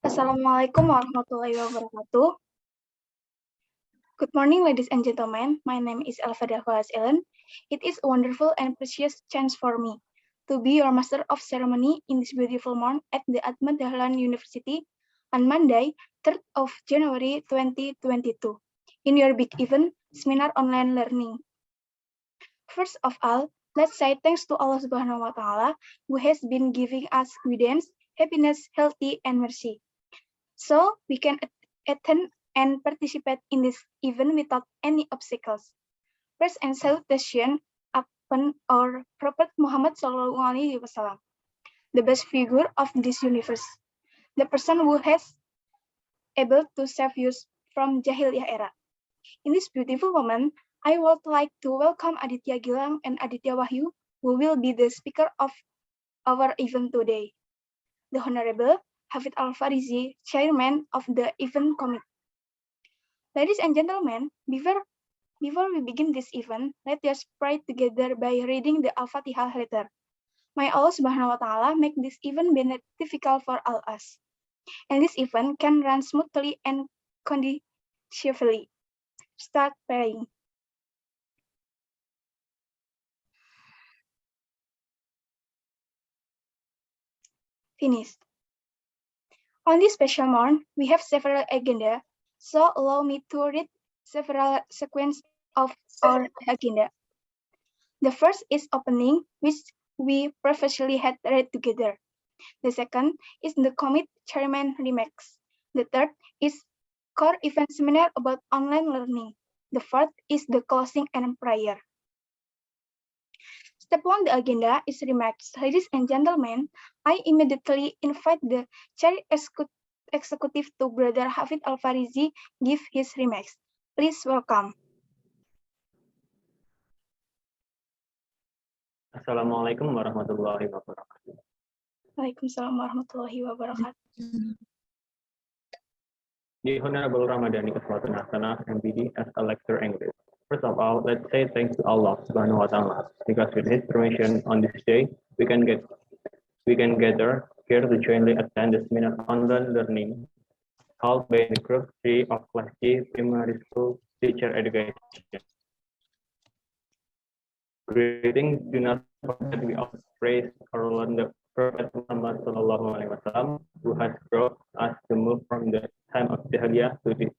Assalamualaikum warahmatullahi wabarakatuh. Good morning, ladies and gentlemen. My name is Elvada Falas Ellen. It is a wonderful and precious chance for me to be your master of ceremony in this beautiful morning at the Ahmad Dahlan University on Monday, 3rd of January 2022, in your big event, Seminar Online Learning. First of all, let's say thanks to Allah Subhanahu wa Ta'ala, who has been giving us guidance, happiness, healthy, and mercy, so we can attend and participate in this event without any obstacles. Praise and salutation upon our Prophet Muhammad SAW, the best figure of this universe, the person who has able to save us from Jahiliyah era. In this beautiful moment, I would like to welcome Aditya Gilang and Aditya Wahyu, who will be the speaker of our event today. The Honorable Hafid Al-Farizi, Chairman of the event committee. Ladies and gentlemen, before we begin this event, let us pray together by reading the Al-Fatihah letter. May Allah Subhanahu wa Ta'ala make this event beneficial for all us, and this event can run smoothly and conducively. Start praying. Finished. On this special morning, we have several agenda, so allow me to read several sequence of our agenda. The first is opening, which we previously had read together. The second is the committee chairman remarks. The third is core event seminar about online learning. The fourth is the closing and prayer. Step 1 the agenda is remarks. Ladies and gentlemen, I immediately invite the chair executive to Brother Hafid Al-Farizi give his remarks. Please welcome. Assalamualaikum warahmatullahi wabarakatuh. Waalaikumsalam warahmatullahi wabarakatuh. The Honorable Ramadhani Uswatun Hasanah, MPD, as a lecturer English. First of all, let's say thanks to Allah Subhanahu wa Ta'ala, because with His permission on this day, we can gather here to jointly attend the seminar online learning held by the Group 3 of Class G Primary School Teacher Education. Greetings do not forget we all praise our Lord the Prophet Muhammad Sallallahu Alaihi Wasallam, who has brought us to move from the time of Jahiliyah to the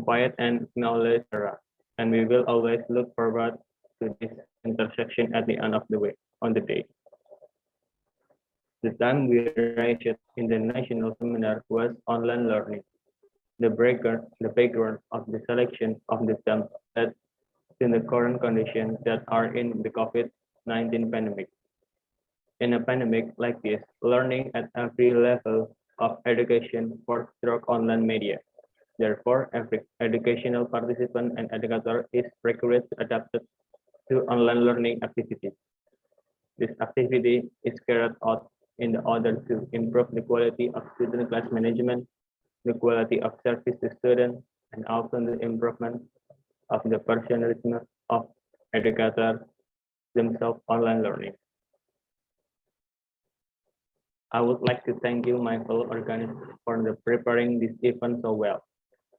quiet and knowledge era, and we will always look forward to this intersection at the end of the way on the day. The time we raised in the national seminar was online learning. The background of the selection of the term that in the current conditions that are in the COVID-19 pandemic. In a pandemic like this, learning at every level of education works through online media. Therefore, every educational participant and educator is required to adapt to online learning activities. This activity is carried out in order to improve the quality of student class management, the quality of service to students, and also the improvement of the professionalism of educators themselves online learning. I would like to thank you, my fellow organizers, for preparing this event so well.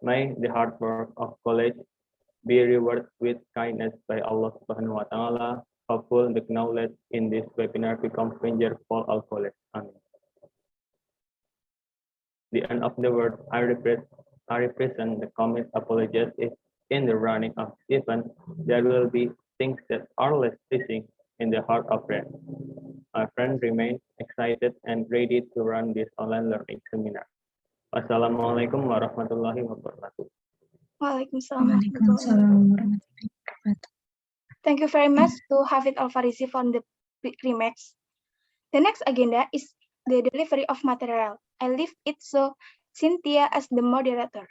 May the hard work of college be rewarded with kindness by Allah Subhanahu wa Ta'ala. Hopefully, the knowledge in this webinar becomes stranger for all college. Amen. The end of the word, I represent the comment apologies if in the running of this event, there will be things that are less pleasing in the heart of friends. My friend remains excited and ready to run this online learning seminar. Wassalamualaikum warahmatullahi wabarakatuh. Waalaikumsalam warahmatullahi wabarakatuh. Thank you very much to Hafid Al-Farizi for the remarks. The next agenda is the delivery of material. I leave it so Cynthia as the moderator.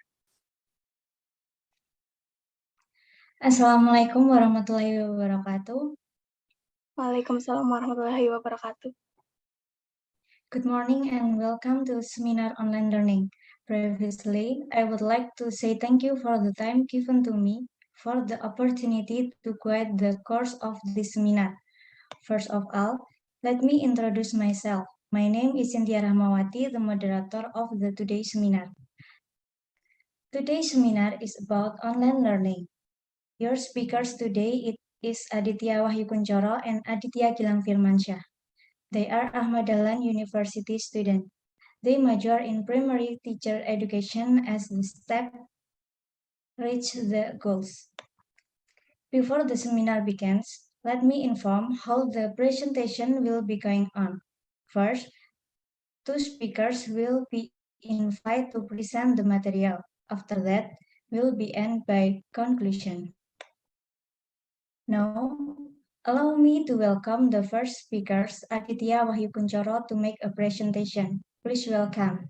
Assalamualaikum warahmatullahi wabarakatuh. Waalaikumsalam warahmatullahi wabarakatuh. Good morning and welcome to Seminar Online Learning. Previously, I would like to say thank you for the time given to me for the opportunity to guide the course of this seminar. First of all, let me introduce myself. My name is Cynthia Rahmawati, the moderator of today's seminar. Today's seminar is about online learning. Your speakers today is Aditya Wahyu Kuncoro and Aditya Gilang Firmansyah. They are Ahmad Dahlan University students. They major in primary teacher education as the step reach the goals. Before the seminar begins, let me inform how the presentation will be going on. First, two speakers will be invited to present the material. After that, will be end by conclusion. Now, allow me to welcome the first speakers, Aditya Wahyu Kuncoro, to make a presentation. Please welcome.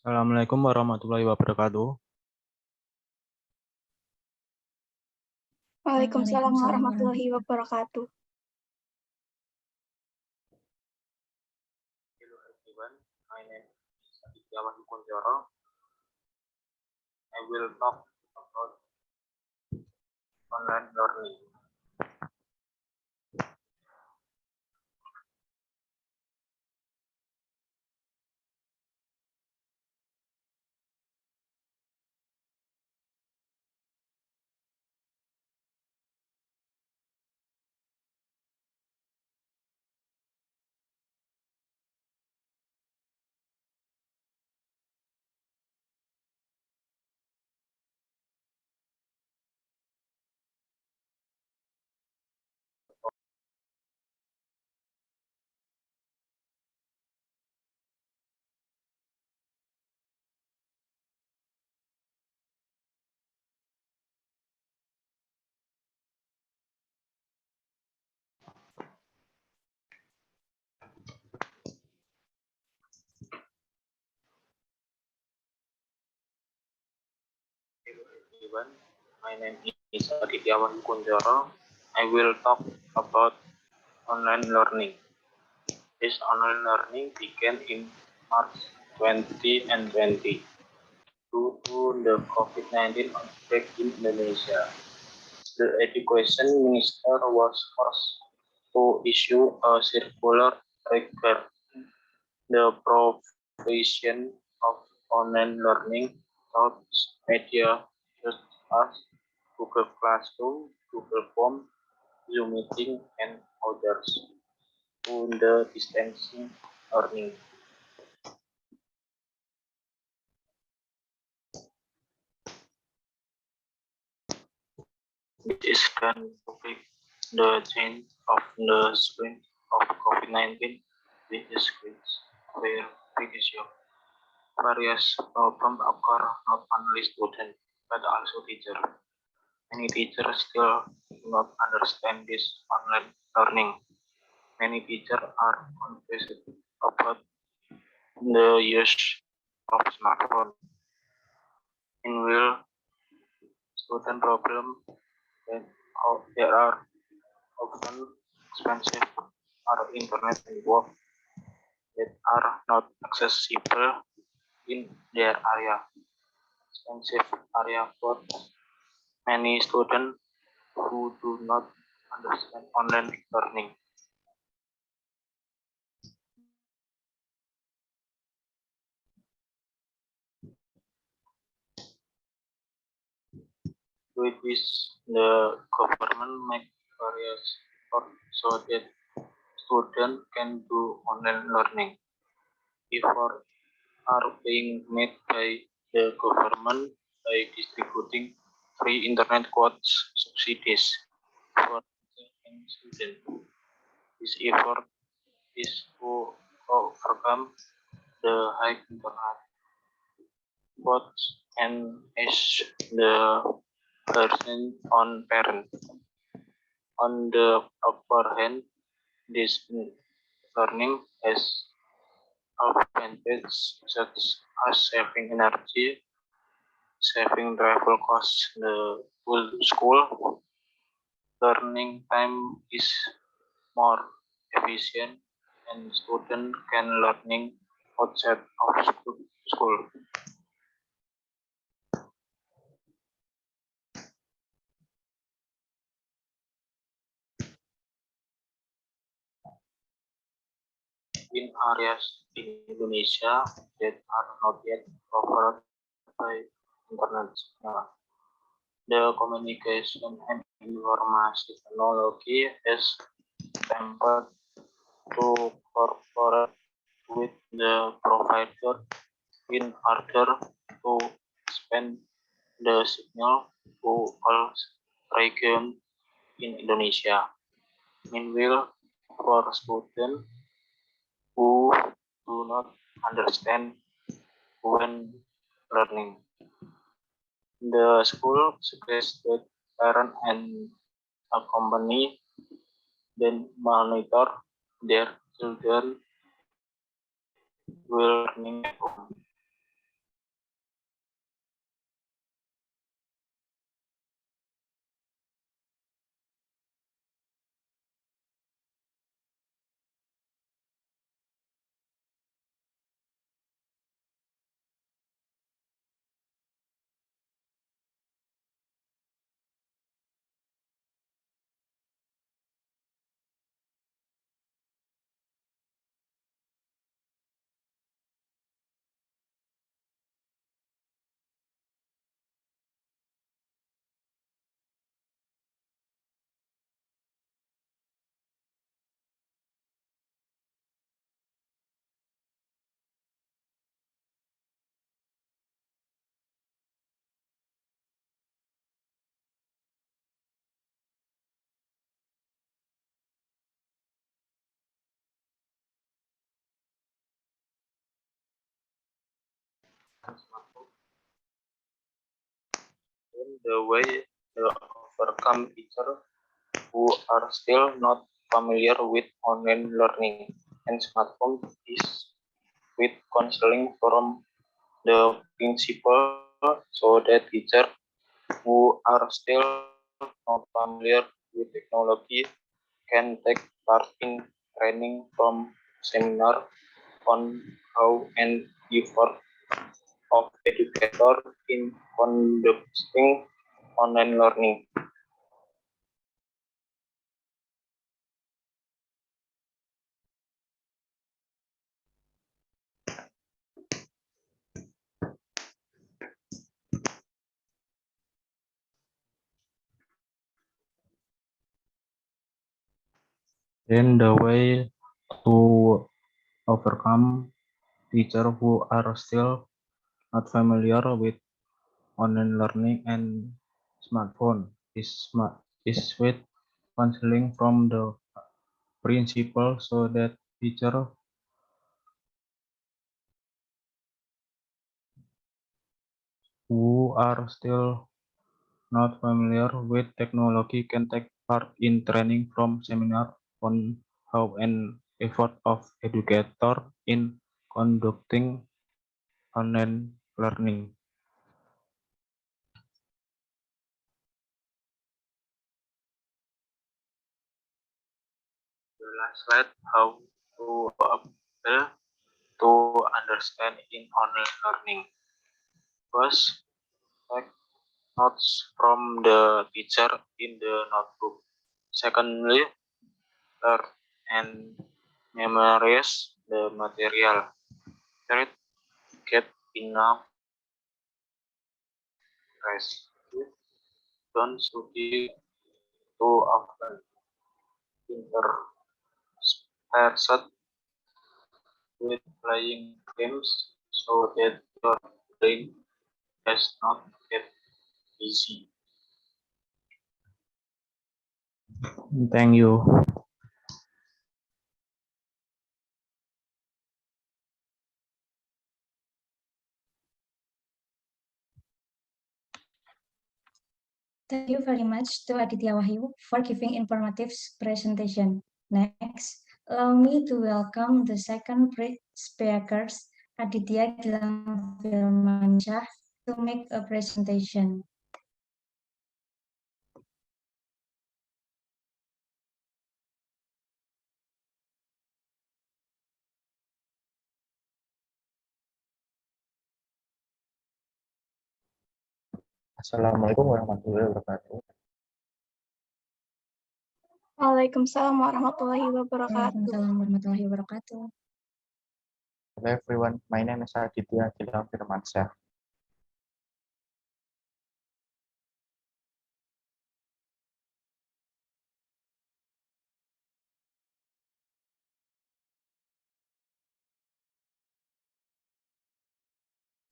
Assalamualaikum warahmatullahi wabarakatuh. Waalaikumsalam warahmatullahi wabarakatuh. Hello everyone, my name is Aditya Wahyu Kuncoro. I will talk about online learning. Hello everyone, my name is Aditya Wahyu Kuncoro. I will talk about online learning. This online learning began in March 2020 due to the COVID-19 outbreak in Indonesia. The Education Minister was forced to issue a circular regarding the provision of online learning through media such as Google Classroom, Google Form, Zoom Meeting, and others to the distancing learning. This is done to break the chain of the spread of COVID-19 with the schools where various problems occur not only students but also teachers. Many teachers still do not understand this online learning. Many teachers are confused about the use of smartphone. In real student problem, there are often expensive or internet network that are not accessible in their area. Expensive area for many students who do not understand online learning. With this, the government make various efforts so that students can do online learning. Efforts are being made by the government by distributing free internet quotes subsidies for teachers and students. This effort is to overcome the high internet quotes and ease the burden on parents. On the other hand, this learning has advantages such as saving energy, saving travel costs, the school learning time is more efficient, and students can learning outside of school. in areas in Indonesia that are not yet covered by internet. The communication and information technology is tempered to cooperate with the provider in order to expand the signal to all regions in Indonesia. Meanwhile, for students who do not understand when learning, the school suggests that parents and a company then monitor their children will learning at home. In the way to overcome teachers who are still not familiar with online learning and smartphone is with counseling from the principal so that teachers who are still not familiar with technology can take part in training from seminar on how and effort of educator in conducting online learning. Then the way to overcome teachers who are still not familiar with online learning and smartphone is with counseling from the principal so that teachers who are still not familiar with technology can take part in training from seminar on how and effort of educator in conducting online learning. The last slide, how to able to understand in online learning. First, take notes from the teacher in the notebook. Secondly, learn and memorize the material. Third, get enough rest. Don't study too often. Interspersed with playing games so that your brain does not get busy. Thank you. Thank you very much to Aditya Wahyu for giving informative presentation. Next, allow me to welcome the second speakers, Aditya Gilang Firmansyah, to make a presentation. Assalamualaikum warahmatullahi wabarakatuh. Waalaikumsalam warahmatullahi wabarakatuh. Waalaikumsalam warahmatullahi wabarakatuh. Hello everyone, my name is Aditya Gilang Firmansyah.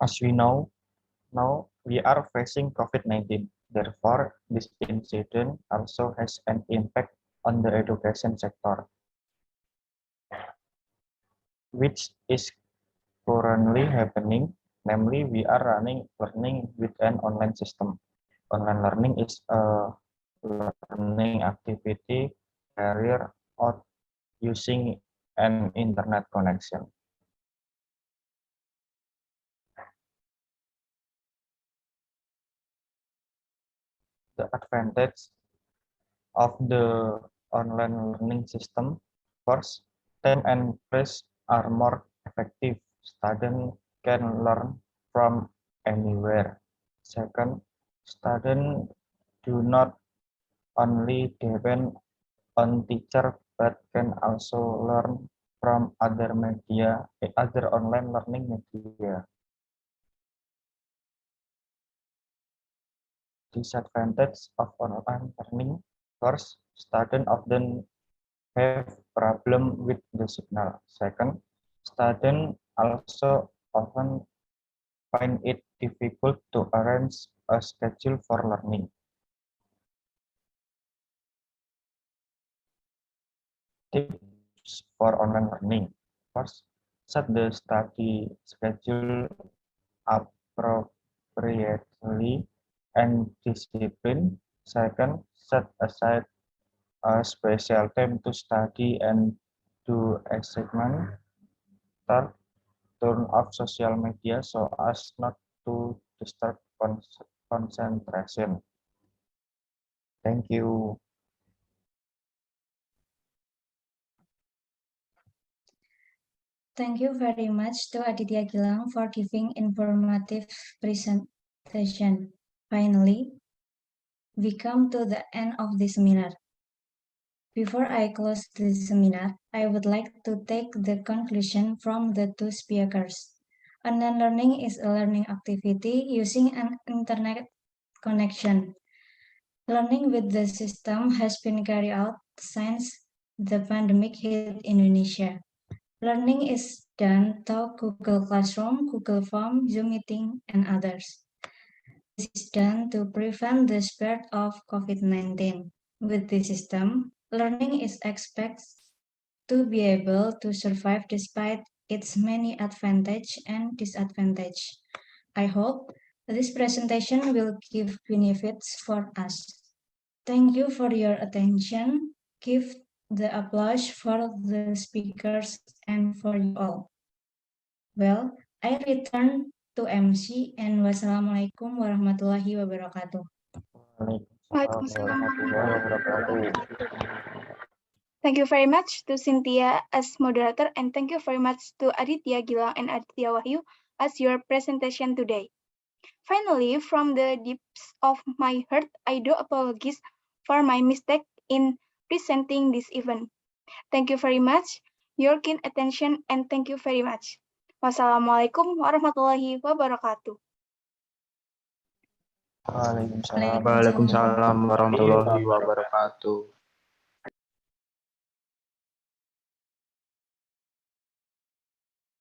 As we know, now we are facing COVID-19. Therefore, this incident also has an impact on the education sector, which is currently happening. Namely, we are running learning with an online system. Online learning is a learning activity carried out using an internet connection. The advantage of the online learning system: first, time and place are more effective. Students can learn from anywhere. Second, students do not only depend on teacher but can also learn from other online learning media. Disadvantage of online learning: first, students often have problem with the signal. Second, students also often find it difficult to arrange a schedule for learning. Tips for online learning: first, set the study schedule appropriately and discipline. Second, set aside a special time to study and do assignment. Third, turn off social media so as not to disturb concentration. Thank you. Thank you very much to Aditya Gilang for giving informative presentation. Finally, we come to the end of this seminar. Before I close this seminar, I would like to take the conclusion from the two speakers. Online learning is a learning activity using an internet connection. Learning with the system has been carried out since the pandemic hit Indonesia. Learning is done through Google Classroom, Google Form, Zoom Meeting, and others. This is done to prevent the spread of COVID-19. With this system, learning is expected to be able to survive despite its many advantages and disadvantages. I hope this presentation will give benefits for us. Thank you for your attention. Give the applause for the speakers and for you all. Well, I return to MC and wassalamualaikum warahmatullahi wabarakatuh. Waalaikumsalam Warahmatullahi wabarakatuh. Thank you very much to Cynthia as moderator, and thank you very much to Aditya Gilang and Aditya Wahyu as your presentation today. Finally, from the depths of my heart, I do apologize for my mistake in presenting this event. Thank you very much, your keen attention, and thank you very much. Wassalamualaikum warahmatullahi wabarakatuh. Waalaikumsalam. Waalaikumsalam warahmatullahi wabarakatuh.